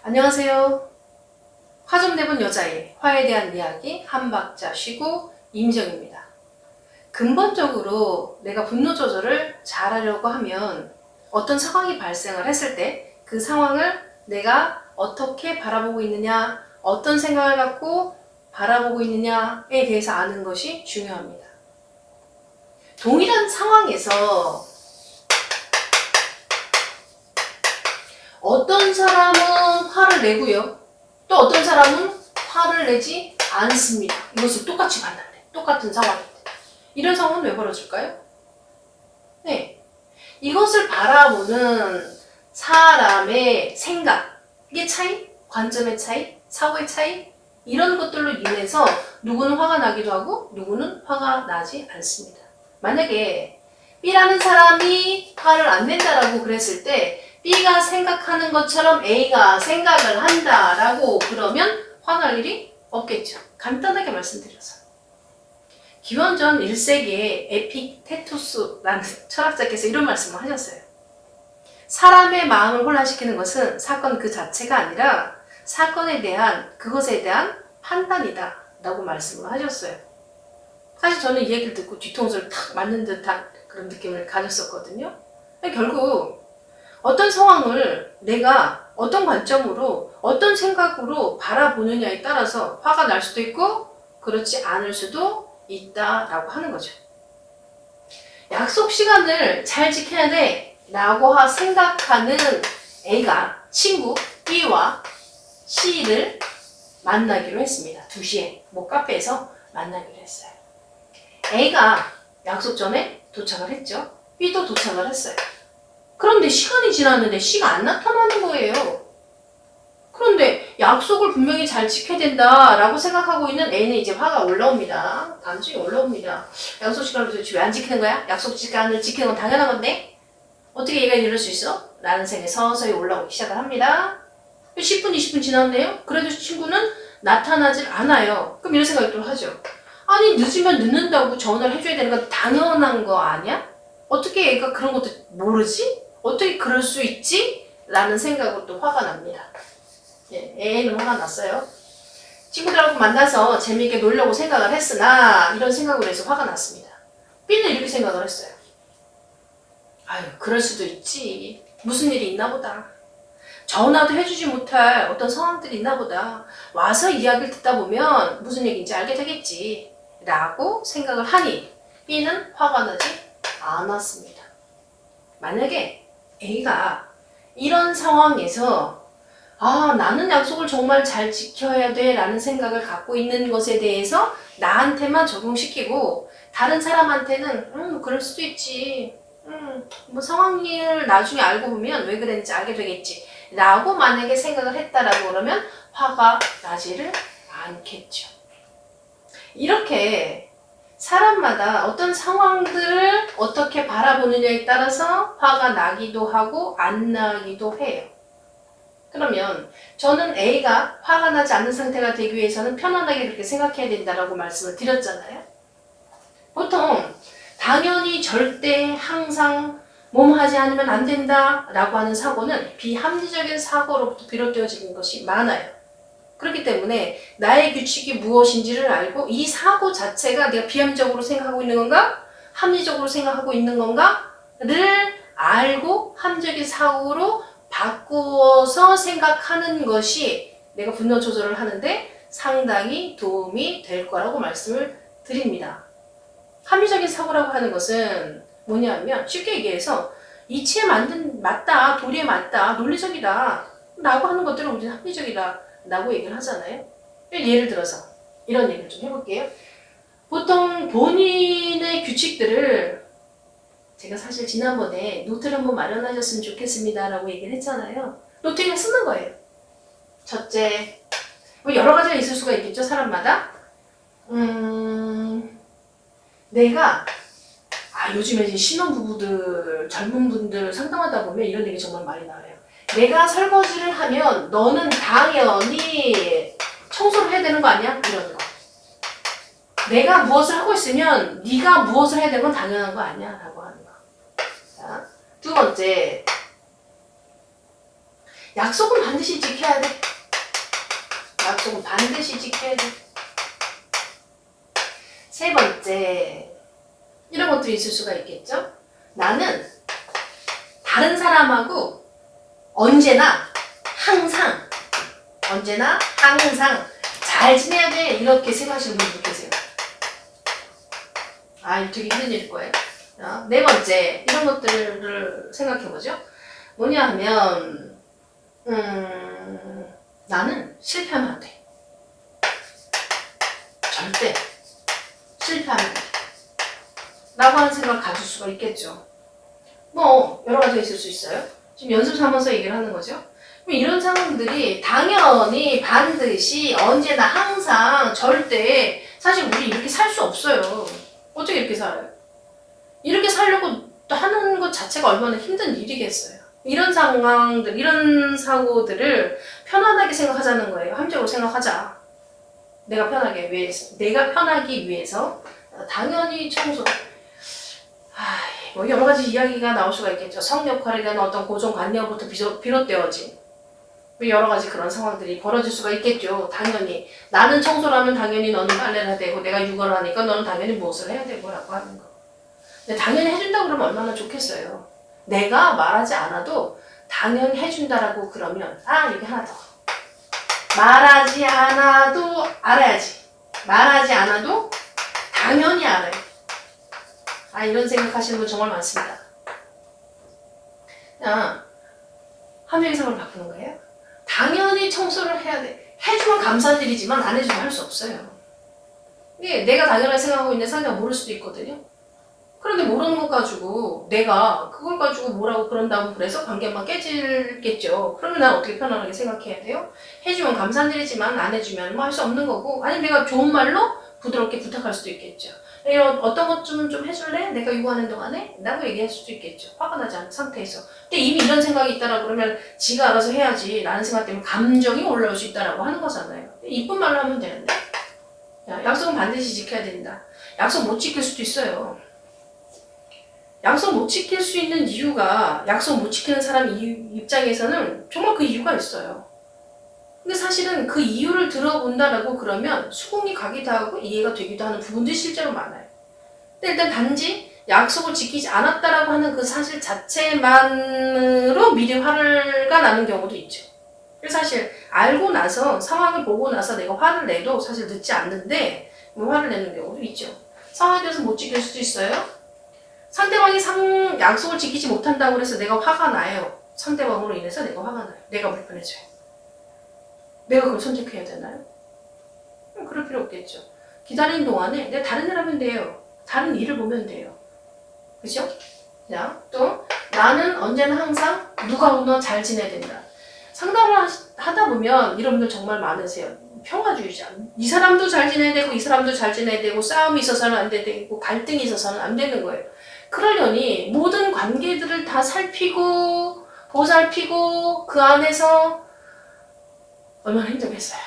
안녕하세요. 화 좀 내본 여자의 화에 대한 이야기 한 박자 쉬고 임정입니다. 근본적으로 내가 분노 조절을 잘하려고 하면 어떤 상황이 발생을 했을 때 그 상황을 내가 어떻게 바라보고 있느냐, 어떤 생각을 갖고 바라보고 있느냐에 대해서 아는 것이 중요합니다. 동일한 상황에서 어떤 사람은 화를 내고요. 또 어떤 사람은 화를 내지 않습니다. 이것을 똑같이 봤는데, 똑같은 상황인데. 이런 상황은 왜 벌어질까요? 네. 이것을 바라보는 사람의 생각의 차이, 관점의 차이, 사고의 차이, 이런 것들로 인해서 누구는 화가 나기도 하고 누구는 화가 나지 않습니다. 만약에 B라는 사람이 화를 안 낸다라고 그랬을 때 B가 생각하는 것처럼 A가 생각을 한다라고 그러면 화날 일이 없겠죠. 간단하게 말씀드려서. 기원전 1세기에 에픽테투스라는 철학자께서 이런 말씀을 하셨어요. 사람의 마음을 혼란시키는 것은 사건 그 자체가 아니라 그것에 대한 판단이다 라고 말씀을 하셨어요. 사실 저는 이 얘기를 듣고 뒤통수를 탁 맞는 듯한 그런 느낌을 가졌었거든요. 결국 어떤 상황을 내가 어떤 관점으로 어떤 생각으로 바라보느냐에 따라서 화가 날 수도 있고 그렇지 않을 수도 있다라고 하는 거죠. 약속 시간을 잘 지켜야 돼 라고 생각하는 A가 친구 B와 C를 만나기로 했습니다. 2시에 카페에서 만나기로 했어요. A가 약속 전에 도착을 했죠. B도 도착을 했어요. 그런데 시간이 지났는데 C가 안 나타나는 거예요. 그런데 약속을 분명히 잘 지켜야 된다라고 생각하고 있는 A는 이제 화가 올라옵니다. 감정이 올라옵니다. 약속 시간을 도대체 왜 안 지키는 거야? 약속 시간을 지키는 건 당연한 건데 어떻게 얘가 이럴 수 있어? 라는 생각이 서서히 올라오기 시작을 합니다. 10분, 20분 지났네요? 그래도 친구는 나타나질 않아요. 그럼 이런 생각이 또 하죠. 아니 늦으면 늦는다고 전화를 해줘야 되는 건 당연한 거 아니야? 어떻게 얘가 그런 것도 모르지? 어떻게 그럴 수 있지? 라는 생각으로 또 화가 납니다. A는 화가 났어요. 친구들하고 만나서 재미있게 놀려고 생각을 했으나 이런 생각으로 해서 화가 났습니다. B는 이렇게 생각을 했어요. 아유, 그럴 수도 있지. 무슨 일이 있나 보다. 전화도 해주지 못할 어떤 상황들이 있나 보다. 와서 이야기를 듣다 보면 무슨 얘기인지 알게 되겠지. 라고 생각을 하니 B는 화가 나지 않았습니다. 만약에 A가 이런 상황에서 나는 약속을 정말 잘 지켜야 돼 라는 생각을 갖고 있는 것에 대해서 나한테만 적용시키고 다른 사람한테는 그럴 수도 있지. 상황을 나중에 알고 보면 왜 그랬는지 알게 되겠지 라고 만약에 생각을 했다라고 그러면 화가 나지를 않겠죠. 이렇게 사람마다 어떤 상황들을 어떻게 바라보느냐에 따라서 화가 나기도 하고 안 나기도 해요. 그러면 저는 A가 화가 나지 않는 상태가 되기 위해서는 편안하게 그렇게 생각해야 된다라고 말씀을 드렸잖아요. 보통 당연히 절대 항상 뭐하지 않으면 안 된다 라고 하는 사고는 비합리적인 사고로부터 비롯되어지는 것이 많아요. 그렇기 때문에 나의 규칙이 무엇인지를 알고 이 사고 자체가 내가 비합리적으로 생각하고 있는 건가? 합리적으로 생각하고 있는 건가?를 알고 합리적인 사고로 바꾸어서 생각하는 것이 내가 분노 조절을 하는데 상당히 도움이 될 거라고 말씀을 드립니다. 합리적인 사고라고 하는 것은 뭐냐면 쉽게 얘기해서 이치에 맞다, 도리에 맞다, 논리적이다 라고 하는 것들을 우리는 합리적이다 라고 얘기를 하잖아요. 예를 들어서 이런 얘기를 좀 해볼게요. 보통 본인의 규칙들을 제가 사실 지난번에 노트를 한번 마련하셨으면 좋겠습니다 라고 얘기를 했잖아요. 노트에 그냥 쓰는 거예요. 첫째, 여러 가지가 있을 수가 있겠죠, 사람마다. 내가 요즘에 이제 신혼부부들, 젊은 분들 상담하다 보면 이런 얘기 정말 많이 나와요. 내가 설거지를 하면 너는 당연히 청소를 해야 되는 거 아니야? 이런 거. 내가 무엇을 하고 있으면 네가 무엇을 해야 되는 건 당연한 거 아니야? 라고 하는 거. 자, 두 번째. 약속은 반드시 지켜야 돼. 약속은 반드시 지켜야 돼. 세 번째, 이런 것들이 있을 수가 있겠죠? 나는 다른 사람하고 언제나 항상 잘 지내야 돼. 이렇게 생각하시는 분들 계세요. 되게 힘든 일일 거예요. 네 번째, 이런 것들을 생각해보죠. 뭐냐 하면 나는 실패하면 안 돼. 절대 실패하면 안 돼. 라고 하는 생각을 가질 수가 있겠죠. 뭐 여러 가지가 있을 수 있어요. 지금 연습 삼아서 얘기를 하는 거죠. 이런 상황들이 당연히 반드시 언제나 항상 절대 사실 우리 이렇게 살 수 없어요. 어떻게 이렇게 살아요? 이렇게 살려고 하는 것 자체가 얼마나 힘든 일이겠어요. 이런 상황들, 이런 사고들을 편안하게 생각하자는 거예요. 합리적으로 생각하자. 내가 편하기 위해서 당연히 청소. 뭐 여러 가지 이야기가 나올 수가 있겠죠. 성 역할에 대한 어떤 고정관념부터 비롯되어진 여러 가지 그런 상황들이 벌어질 수가 있겠죠. 당연히 나는 청소를 하면 당연히 너는 빨래를 해야 되고, 내가 육아를 하니까 너는 당연히 무엇을 해야 되고 라고 하는 거. 근데 당연히 해준다고 그러면 얼마나 좋겠어요. 내가 말하지 않아도 당연히 해준다라고 그러면 이게 하나 더. 말하지 않아도 알아야지. 말하지 않아도 당연히 알아요. 이런 생각하시는 분 정말 많습니다. 함정이상으로 바꾸는 거예요. 당연히 청소를 해야 돼. 해주면 감사드리지만 안 해주면 할 수 없어요. 이게 내가 당연하게 생각하고 있는데 상대가 모를 수도 있거든요. 그런데 모르는 것 가지고 내가 그걸 가지고 뭐라고 그런다고 그래서 관계만 깨질겠죠. 그러면 난 어떻게 편안하게 생각해야 돼요? 해주면 감사드리지만 안 해주면 뭐 할 수 없는 거고, 아니면 내가 좋은 말로 부드럽게 부탁할 수도 있겠죠. 이런 어떤 것 좀 해줄래? 내가 육아하는 동안에? 라고 얘기할 수도 있겠죠. 화가 나지 않은 상태에서. 근데 이미 이런 생각이 있다라고 그러면 지가 알아서 해야지 라는 생각 때문에 감정이 올라올 수 있다라고 하는 거잖아요. 이쁜 말로 하면 되는데. 약속은 반드시 지켜야 된다. 약속 못 지킬 수도 있어요. 약속 못 지킬 수 있는 이유가, 약속 못 지키는 사람 입장에서는 정말 그 이유가 있어요. 근데 사실은 그 이유를 들어본다라고 그러면 수긍이 가기도 하고 이해가 되기도 하는 부분들이 실제로 많아요. 근데 일단 단지 약속을 지키지 않았다라고 하는 그 사실 자체만으로 미리 화가 나는 경우도 있죠. 그래서 사실 알고 나서, 상황을 보고 나서 내가 화를 내도 사실 늦지 않는데 화를 내는 경우도 있죠. 상황에 대해서 못 지킬 수도 있어요. 상대방이 약속을 지키지 못한다고 해서 내가 화가 나요. 상대방으로 인해서 내가 화가 나요. 내가 불편해져요. 내가 그걸 선택해야 되나요? 그럴 필요 없겠죠. 기다리는 동안에 내가 다른 일 하면 돼요. 다른 일을 보면 돼요. 그죠? 자, 또 나는 언제나 항상 누구하고나 잘 지내야 된다. 상담을 하다 보면 이런 분들 정말 많으세요. 평화주의자. 이 사람도 잘 지내야 되고 이 사람도 잘 지내야 되고, 싸움이 있어서는 안 되고 갈등이 있어서는 안 되는 거예요. 그러려니 모든 관계들을 다 살피고 보살피고 그 안에서 얼마나 힘들겠어요.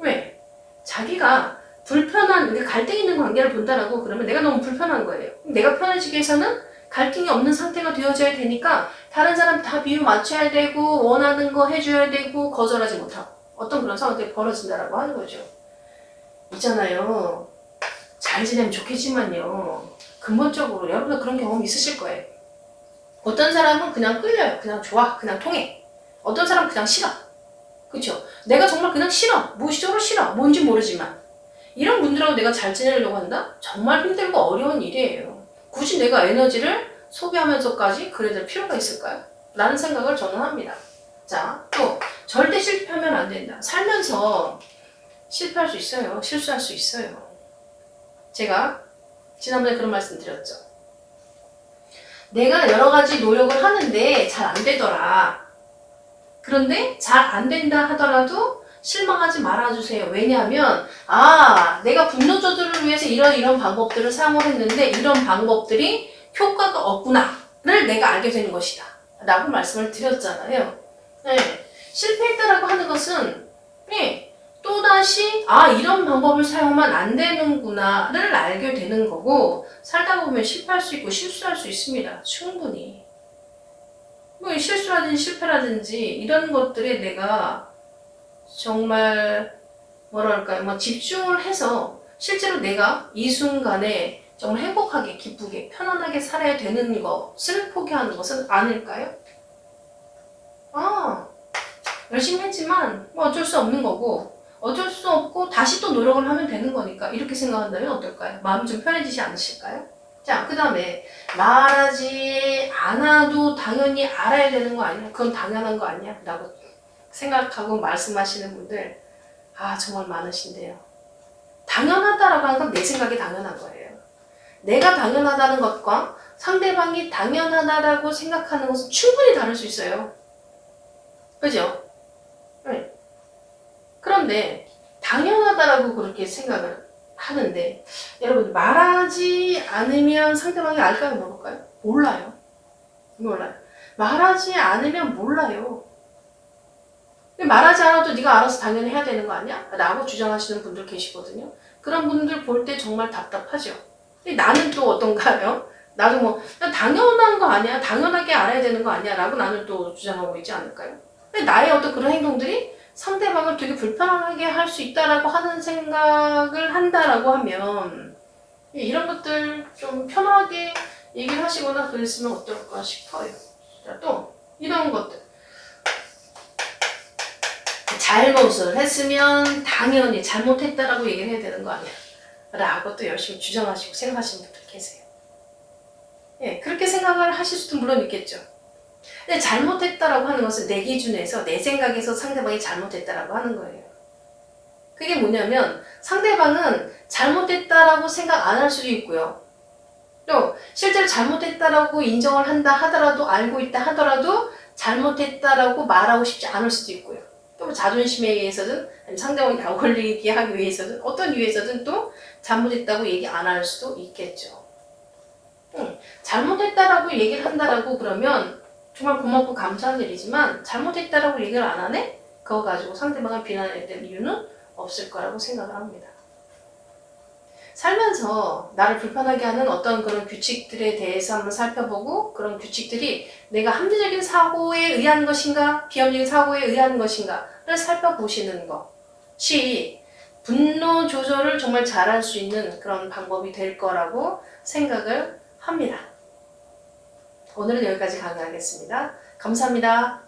왜? 자기가 불편한, 갈등 있는 관계를 본다라고 그러면 내가 너무 불편한 거예요. 내가 편해지기 위해서는 갈등이 없는 상태가 되어져야 되니까 다른 사람 다 비유 맞춰야 되고, 원하는 거 해줘야 되고, 거절하지 못하고 어떤 그런 상황들이 벌어진다라고 하는 거죠. 있잖아요. 잘 지내면 좋겠지만요. 근본적으로 여러분들 그런 경험 있으실 거예요. 어떤 사람은 그냥 끌려요. 그냥 좋아. 그냥 통해. 어떤 사람은 그냥 싫어. 그쵸? 내가 정말 그냥 싫어. 무의식적으로 싫어. 뭔지 모르지만. 이런 분들하고 내가 잘 지내려고 한다? 정말 힘들고 어려운 일이에요. 굳이 내가 에너지를 소비하면서까지 그래야 될 필요가 있을까요? 라는 생각을 저는 합니다. 자, 또 절대 실패하면 안 된다. 살면서 실패할 수 있어요. 실수할 수 있어요. 제가 지난번에 그런 말씀 드렸죠. 내가 여러 가지 노력을 하는데 잘 안 되더라. 그런데 잘 안 된다 하더라도 실망하지 말아주세요. 왜냐하면 내가 분노 조절을 위해서 이런 방법들을 사용을 했는데 이런 방법들이 효과가 없구나를 내가 알게 되는 것이다 라고 말씀을 드렸잖아요. 네. 실패했다라고 하는 것은 또다시 이런 방법을 사용하면 안 되는구나를 알게 되는 거고, 살다 보면 실패할 수 있고 실수할 수 있습니다. 충분히. 뭐 실수라든지 실패라든지 이런 것들에 내가 정말 뭐랄까요, 뭐 집중을 해서 실제로 내가 이 순간에 정말 행복하게, 기쁘게, 편안하게 살아야 되는 것을 포기하는 것은 아닐까요? 아, 열심히 했지만 뭐 어쩔 수 없는 거고 어쩔 수 없고 다시 또 노력을 하면 되는 거니까 이렇게 생각한다면 어떨까요? 마음이 좀 편해지지 않으실까요? 자, 그 다음에 말하지 않아도 당연히 알아야 되는 거 아니야? 그건 당연한 거 아니야? 라고 생각하고 말씀하시는 분들 정말 많으신데요. 당연하다라고 하는 건 내 생각이 당연한 거예요. 내가 당연하다는 것과 상대방이 당연하다라고 생각하는 것은 충분히 다를 수 있어요. 그죠? 네. 그런데 당연하다라고 그렇게 생각을 하는데 여러분 말하지 않으면 상대방이 알까요? 모를까요? 몰라요. 몰라요. 말하지 않으면 몰라요. 말하지 않아도 네가 알아서 당연히 해야 되는 거 아니야? 라고 주장하시는 분들 계시거든요. 그런 분들 볼 때 정말 답답하죠. 근데 나는 또 어떤가요? 나도 뭐 당연한 거 아니야? 당연하게 알아야 되는 거 아니야? 라고 나는 또 주장하고 있지 않을까요? 근데 나의 어떤 그런 행동들이 상대방을 되게 불편하게 할 수 있다라고 하는 생각을 한다라고 하면 이런 것들 좀 편하게 얘기를 하시거나 그랬으면 어떨까 싶어요. 자, 또 이런 것들. 잘못을 했으면 당연히 잘못했다라고 얘기를 해야 되는 거 아니야? 라고 또 열심히 주장하시고 생각하시는 분들 계세요. 예, 그렇게 생각을 하실 수도 물론 있겠죠. 근데 잘못했다라고 하는 것은 내 기준에서 내 생각에서 상대방이 잘못했다라고 하는 거예요. 그게 뭐냐면 상대방은 잘못했다라고 생각 안 할 수도 있고요. 또 실제로 잘못했다라고 인정을 한다 하더라도 알고 있다 하더라도 잘못했다라고 말하고 싶지 않을 수도 있고요. 또 자존심에 의해서든 상대방이 나 올리게 하기 위해서든 어떤 이유에서든 또 잘못했다고 얘기 안 할 수도 있겠죠. 잘못했다라고 얘기를 한다라고 그러면 정말 고맙고 감사한 일이지만 잘못했다라고 얘기를 안 하네? 그거 가지고 상대방을 비난해야 될 이유는 없을 거라고 생각을 합니다. 살면서 나를 불편하게 하는 어떤 그런 규칙들에 대해서 한번 살펴보고 그런 규칙들이 내가 합리적인 사고에 의한 것인가 비합리적인 사고에 의한 것인가를 살펴보시는 것이 분노 조절을 정말 잘할 수 있는 그런 방법이 될 거라고 생각을 합니다. 오늘은 여기까지 강의하겠습니다. 감사합니다.